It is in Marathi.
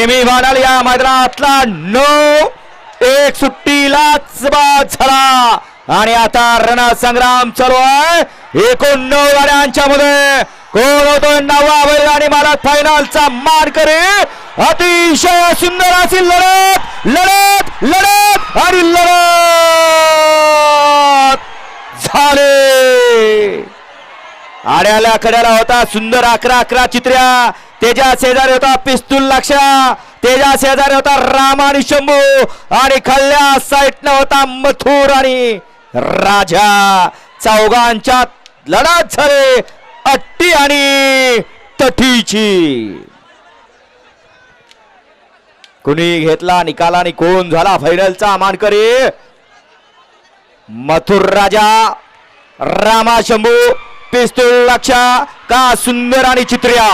सेमी फायनल या मैदानातला 9-1 सुट्टीलाच बाद झाला आणि आता रणसंग्राम चालू आहे। एकूण 9 गाड्यांच्या मध्ये कोण होतोय 9वा बैल आणि मला फायनलचा मानकरी। अतिशय सुंदर अशी लढत लढत लढत आणि लढत झाले। आड्याला कड्याला होता सुंदर 11-11 चित्र्या। तेजा शेजारी होता पिस्तूल लक्ष, तेजा शेजारी होता राम आणि शंभू आणि खाल्ल्या साईडनं होता मथुर आणि राजा। चौघांच्या लढत झाली अट्टी आणि तटीची। कुणी घेतला निकाल आणि कोण झाला फायनलचा मानकरी? मथुर राजा, रामा शंभू, पिस्तूल लक्ष का सुंदर आणि चित्र्या।